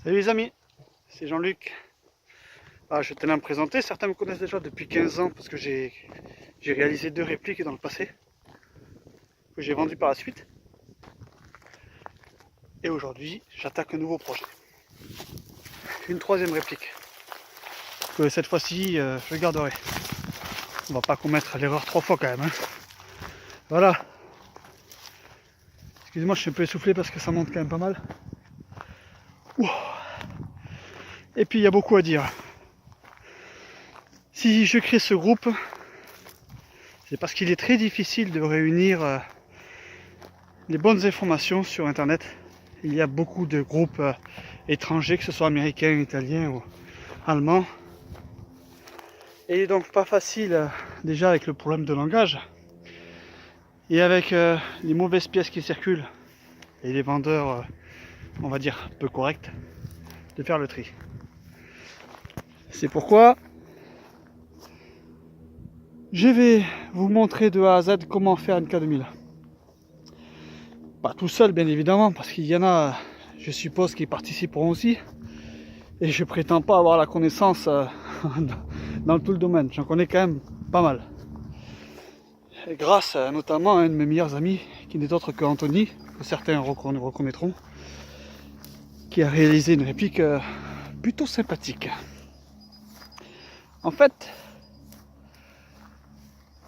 Salut les amis, c'est Jean-Luc. Je tenais à me présenter, certains me connaissent déjà depuis 15 ans parce que j'ai réalisé 2 répliques dans le passé que j'ai vendues par la suite. Et aujourd'hui, j'attaque un nouveau projet. Une 3e réplique que cette fois-ci, je garderai. On va pas commettre l'erreur 3 fois quand même. Hein. Voilà. Excusez-moi, je suis un peu essoufflé parce que ça monte quand même pas mal. Ouh. Et puis il y a beaucoup à dire. Si je crée ce groupe, c'est parce qu'il est très difficile de réunir les bonnes informations sur internet. Il y a beaucoup de groupes étrangers, que ce soit américains, italiens ou allemands. Et il est donc pas facile déjà avec le problème de langage et avec les mauvaises pièces qui circulent et les vendeurs, on va dire, peu corrects, de faire le tri. C'est pourquoi je vais vous montrer de A à Z comment faire une K2000. Pas tout seul bien évidemment, parce qu'il y en a, je suppose, qui participeront aussi. Et je prétends pas avoir la connaissance dans tout le domaine. J'en connais quand même pas mal. Et grâce notamment à un de mes meilleurs amis, qui n'est autre que Anthony, que certains reconnaîtront, qui a réalisé une réplique plutôt sympathique. En fait,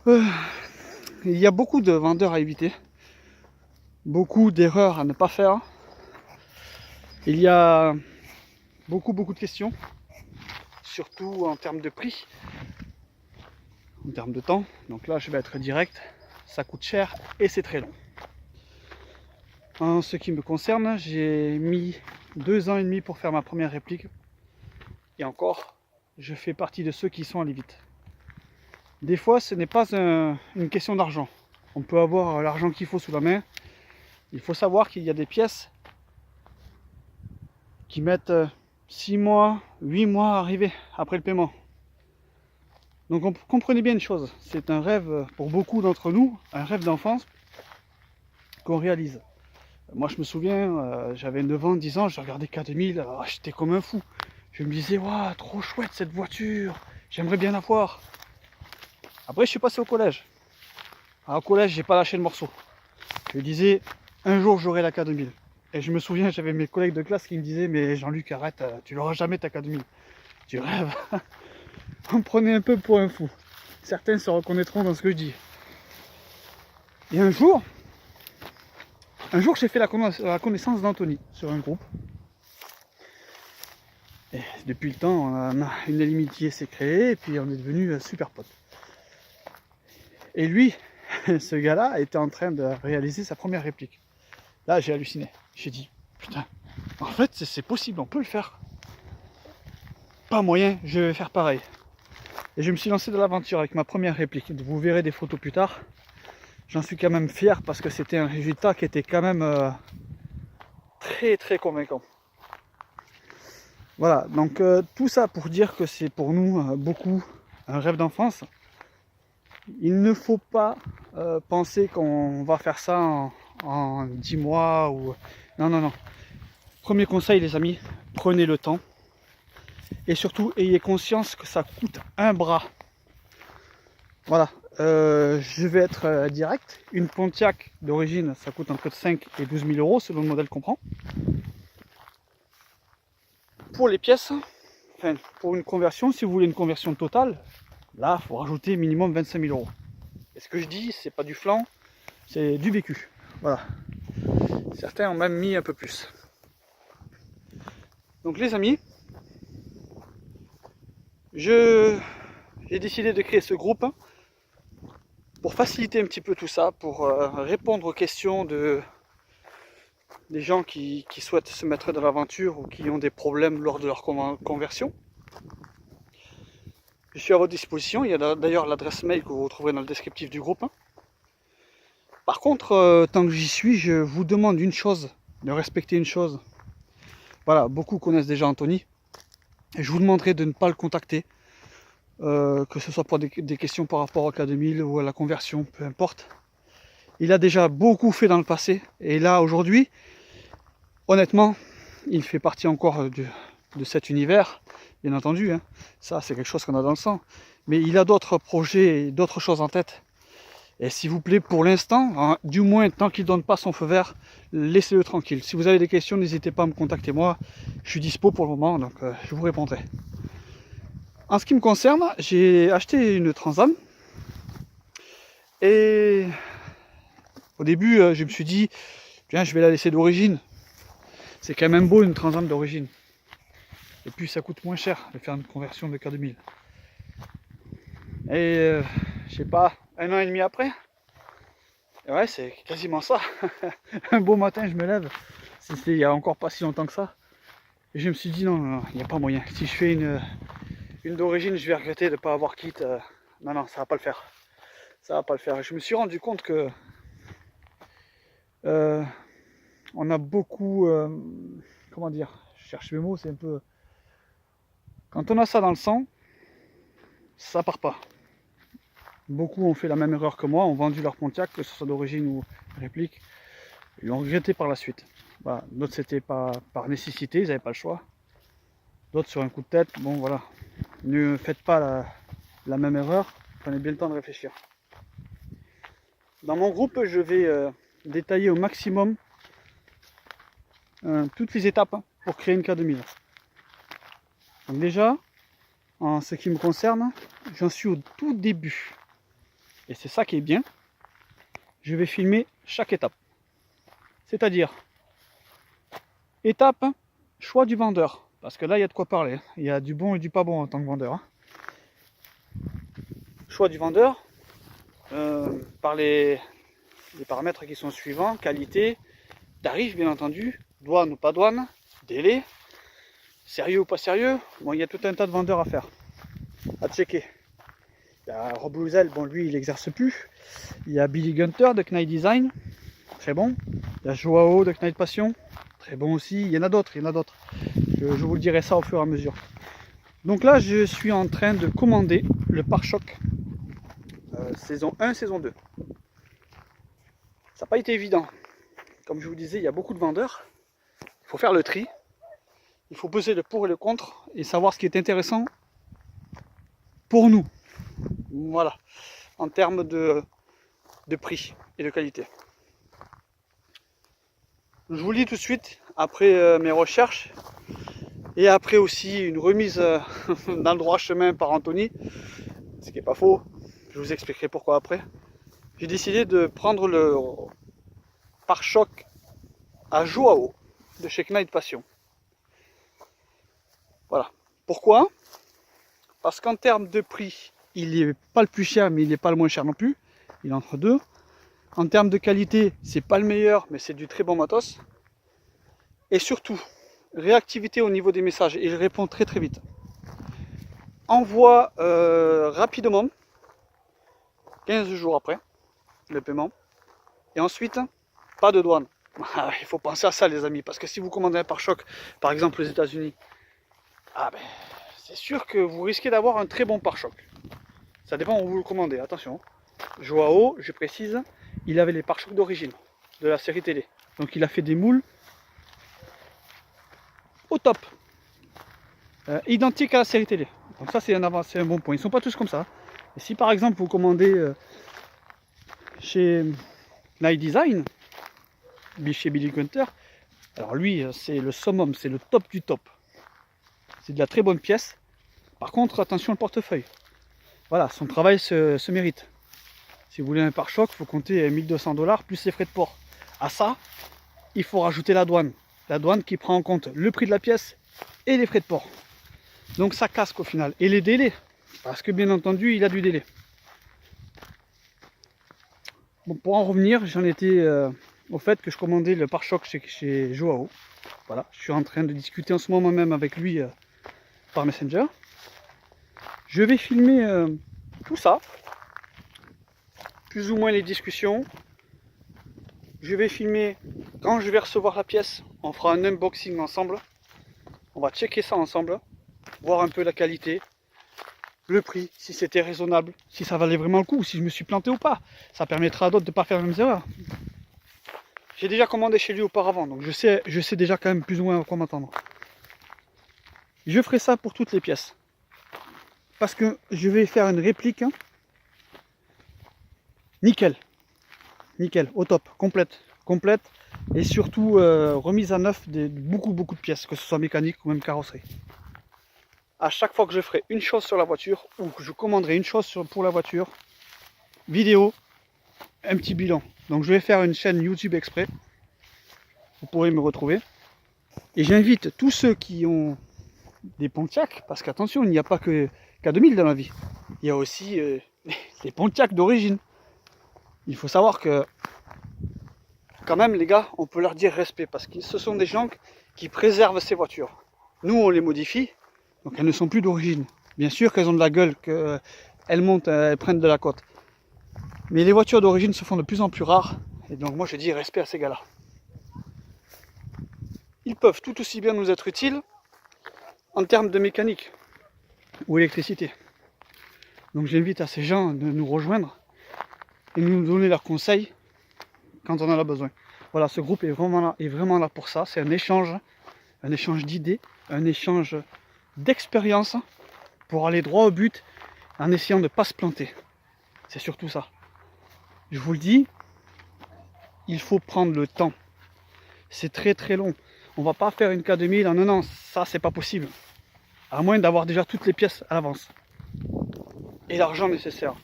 il y a beaucoup de vendeurs à éviter, beaucoup d'erreurs à ne pas faire. Il y a beaucoup de questions, surtout en termes de prix, en termes de temps. Donc là, je vais être direct, ça coûte cher et c'est très long. En ce qui me concerne, j'ai mis 2 ans et demi pour faire ma première réplique. Et encore, je fais partie de ceux qui sont allés vite. Des fois, ce n'est pas une question d'argent. On peut avoir l'argent qu'il faut sous la main. Il faut savoir qu'il y a des pièces qui mettent 6 mois, 8 mois à arriver après le paiement. Donc comprenez bien une chose, c'est un rêve pour beaucoup d'entre nous, un rêve d'enfance qu'on réalise. Moi je me souviens, j'avais 9 ans, 10 ans, je regardais K2000, j'étais comme un fou. Je me disais, waouh, trop chouette cette voiture, j'aimerais bien la voir. Après je suis passé au collège. Alors, au collège, j'ai pas lâché le morceau. Je disais, un jour j'aurai la K2000. Et je me souviens, j'avais mes collègues de classe qui me disaient, mais Jean-Luc, arrête, tu l'auras jamais ta K2000. Tu rêves. On me prenait un peu pour un fou. Certains se reconnaîtront dans ce que je dis. Et un jour j'ai fait la connaissance d'Anthony sur un groupe. Et depuis le temps, une amitié s'est créée et puis on est devenus super potes. Et lui, ce gars-là, était en train de réaliser sa première réplique. Là, j'ai halluciné. J'ai dit, putain, en fait, c'est possible, on peut le faire. Pas moyen, je vais faire pareil. Et je me suis lancé dans l'aventure avec ma première réplique. Vous verrez des photos plus tard. J'en suis quand même fier parce que c'était un résultat qui était quand même très convaincant. Voilà, donc tout ça pour dire que c'est pour nous beaucoup un rêve d'enfance. Il ne faut pas penser qu'on va faire ça en 10 mois ou... Non. Premier conseil les amis, prenez le temps. Et surtout, ayez conscience que ça coûte un bras. Voilà, je vais être direct. Une Pontiac d'origine, ça coûte entre 5 et 12 000 euros selon le modèle qu'on prend. Pour les pièces, enfin, pour une conversion, si vous voulez une conversion totale, là, il faut rajouter minimum 25 000 euros. Et ce que je dis, c'est pas du flan, c'est du vécu. Voilà. Certains ont même mis un peu plus. Donc les amis, j'ai décidé de créer ce groupe pour faciliter un petit peu tout ça, pour répondre aux questions des gens qui souhaitent se mettre dans l'aventure ou qui ont des problèmes lors de leur conversion. Je suis à votre disposition, il y a d'ailleurs l'adresse mail que vous retrouverez dans le descriptif du groupe. Par contre, tant que j'y suis, je vous demande une chose, de respecter une chose. Voilà, beaucoup connaissent déjà Anthony. Et je vous demanderai de ne pas le contacter, que ce soit pour des questions par rapport au K2000 ou à la conversion, peu importe. Il a déjà beaucoup fait dans le passé. Et là, aujourd'hui, honnêtement, il fait partie encore de cet univers, bien entendu, hein. Ça c'est quelque chose qu'on a dans le sang, mais il a d'autres projets et d'autres choses en tête. Et s'il vous plaît, pour l'instant, hein, du moins tant qu'il ne donne pas son feu vert, laissez-le tranquille. Si vous avez des questions, n'hésitez pas à me contacter moi, je suis dispo pour le moment, donc je vous répondrai. En ce qui me concerne, j'ai acheté une Transam, et au début je me suis dit, tiens, je vais la laisser d'origine. C'est quand même beau une Transam d'origine. Et puis ça coûte moins cher de faire une conversion de K2000. Et je sais pas, 1 an et demi après, et ouais, c'est quasiment ça. Un beau matin, je me lève, c'était il y a encore pas si longtemps que ça, et je me suis dit non, il n'y a pas moyen. Si je fais une d'origine, je vais regretter de ne pas avoir kit. Non, ça va pas le faire. Ça va pas le faire. Je me suis rendu compte que on a beaucoup, comment dire, je cherche mes mots, c'est un peu, quand on a ça dans le sang, ça part pas. Beaucoup ont fait la même erreur que moi, ont vendu leur Pontiac, que ce soit d'origine ou réplique, et l'ont regretté par la suite. Voilà. D'autres c'était pas par nécessité, ils n'avaient pas le choix. D'autres sur un coup de tête, bon voilà. Ne faites pas la même erreur, prenez bien le temps de réfléchir. Dans mon groupe, je vais détailler au maximum toutes les étapes pour créer une K2000. Donc déjà, en ce qui me concerne, j'en suis au tout début. Et c'est ça qui est bien. Je vais filmer chaque étape. C'est-à-dire, étape, choix du vendeur. Parce que là, il y a de quoi parler. Il y a du bon et du pas bon en tant que vendeur. Choix du vendeur, par les paramètres qui sont suivants, qualité, tarif bien entendu, douane ou pas douane, délai, sérieux ou pas sérieux. Bon, il y a tout un tas de vendeurs à faire, à checker. Il y a Rob Louzel, bon lui il n'exerce plus. Il y a Billy Gunter de Knight Design, très bon. Il y a Joao de Knight Passion, très bon aussi. Il y en a d'autres, Je vous le dirai ça au fur et à mesure. Donc là je suis en train de commander le pare-choc saison 1, saison 2. Ça n'a pas été évident. Comme je vous disais, il y a beaucoup de vendeurs. Il faut faire le tri. Il faut peser le pour et le contre et savoir ce qui est intéressant pour nous. Voilà, en termes de prix et de qualité. Je vous le dis tout de suite, après mes recherches et après aussi une remise dans le droit chemin par Anthony, ce qui n'est pas faux, je vous expliquerai pourquoi après. J'ai décidé de prendre le pare-choc à Joao de chez Knight Passion. Voilà. Pourquoi? Parce qu'en termes de prix, il n'est pas le plus cher, mais il n'est pas le moins cher non plus. Il est entre deux. En termes de qualité, c'est pas le meilleur, mais c'est du très bon matos. Et surtout, réactivité au niveau des messages. Il répond très très vite. Envoie rapidement, 15 jours après le paiement. Et ensuite, pas de douane. Il faut penser à ça les amis, parce que si vous commandez un pare-choc, par exemple aux États-Unis, c'est sûr que vous risquez d'avoir un très bon pare-choc. Ça dépend où vous le commandez, attention. Joao, je précise, il avait les pare-chocs d'origine, de la série télé. Donc il a fait des moules au top. Identiques à la série télé. Donc ça c'est un bon point. Ils ne sont pas tous comme ça. Et si par exemple vous commandez chez Knight Design, chez Billy Gunter, alors lui c'est le summum, c'est le top du top. C'est de la très bonne pièce. Par contre, attention le portefeuille. Voilà, son travail se mérite. Si vous voulez un pare-choc, il faut compter 1200 $ plus les frais de port. À ça, il faut rajouter la douane. La douane qui prend en compte le prix de la pièce et les frais de port. Donc ça casque au final. Et les délais, parce que bien entendu, il a du délai. Bon, pour en revenir, j'en étais au fait que je commandais le pare-choc chez Joao. Voilà, je suis en train de discuter en ce moment même avec lui par Messenger. Je vais filmer tout ça, plus ou moins les discussions. Je vais filmer quand je vais recevoir la pièce. On fera un unboxing ensemble. On va checker ça ensemble, voir un peu la qualité, le prix, si c'était raisonnable, si ça valait vraiment le coup, si je me suis planté ou pas. Ça permettra à d'autres de ne pas faire les mêmes erreurs. j'ai déjà commandé chez lui auparavant, donc je sais déjà quand même plus ou moins à quoi m'attendre. Je ferai ça pour toutes les pièces. Parce que je vais faire une réplique. Nickel. Nickel, au top, complète. Et surtout remise à neuf de beaucoup de pièces, que ce soit mécanique ou même carrosserie. À chaque fois que je ferai une chose sur la voiture, ou que je commanderai une chose pour la voiture, vidéo, un petit bilan. Donc je vais faire une chaîne YouTube exprès. Vous pourrez me retrouver. Et j'invite tous ceux qui ont des Pontiac, parce qu'attention, il n'y a pas que K2000 dans la vie. Il y a aussi les Pontiac d'origine. Il faut savoir que quand même les gars, on peut leur dire respect, parce que ce sont des gens qui préservent ces voitures. Nous on les modifie, donc elles ne sont plus d'origine. Bien sûr qu'elles ont de la gueule, qu'elles montent, elles prennent de la côte. Mais les voitures d'origine se font de plus en plus rares, et donc moi je dis respect à ces gars-là. Ils peuvent tout aussi bien nous être utiles en termes de mécanique ou électricité. Donc j'invite à ces gens de nous rejoindre et nous donner leurs conseils quand on en a besoin. Voilà, ce groupe est vraiment là pour ça. C'est un échange d'idées, un échange d'expérience pour aller droit au but en essayant de ne pas se planter. C'est surtout ça. Je vous le dis, il faut prendre le temps. C'est très long. On va pas faire une K2000 en un an, ça c'est pas possible. À moins d'avoir déjà toutes les pièces à l'avance. Et l'argent nécessaire.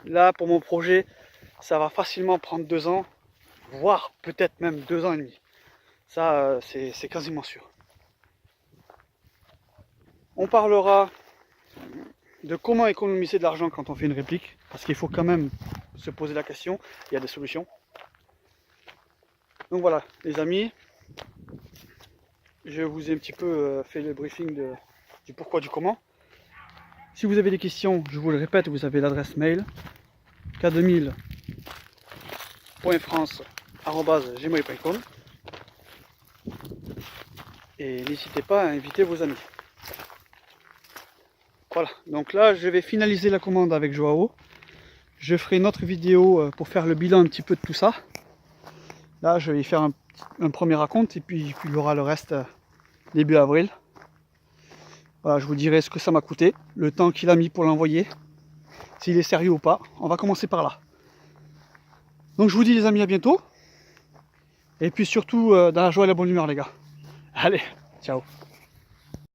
Là, pour mon projet, ça va facilement prendre 2 ans, voire peut-être même 2 ans et demi. Ça, c'est quasiment sûr. On parlera de comment économiser de l'argent quand on fait une réplique, parce qu'il faut quand même se poser la question, il y a des solutions. Donc voilà, les amis, je vous ai un petit peu fait le briefing du pourquoi, du comment. Si vous avez des questions, je vous le répète, vous avez l'adresse mail k2000.france@gmail.com et n'hésitez pas à inviter vos amis. Voilà, donc là je vais finaliser la commande avec Joao. Je ferai une autre vidéo pour faire le bilan un petit peu de tout ça. Là je vais faire un premier raconte et puis il y aura le reste début avril. Voilà, je vous dirai ce que ça m'a coûté, le temps qu'il a mis pour l'envoyer, s'il est sérieux ou pas. On va commencer par là. Donc je vous dis les amis, à bientôt. Et puis surtout dans la joie et la bonne humeur les gars. Allez, ciao.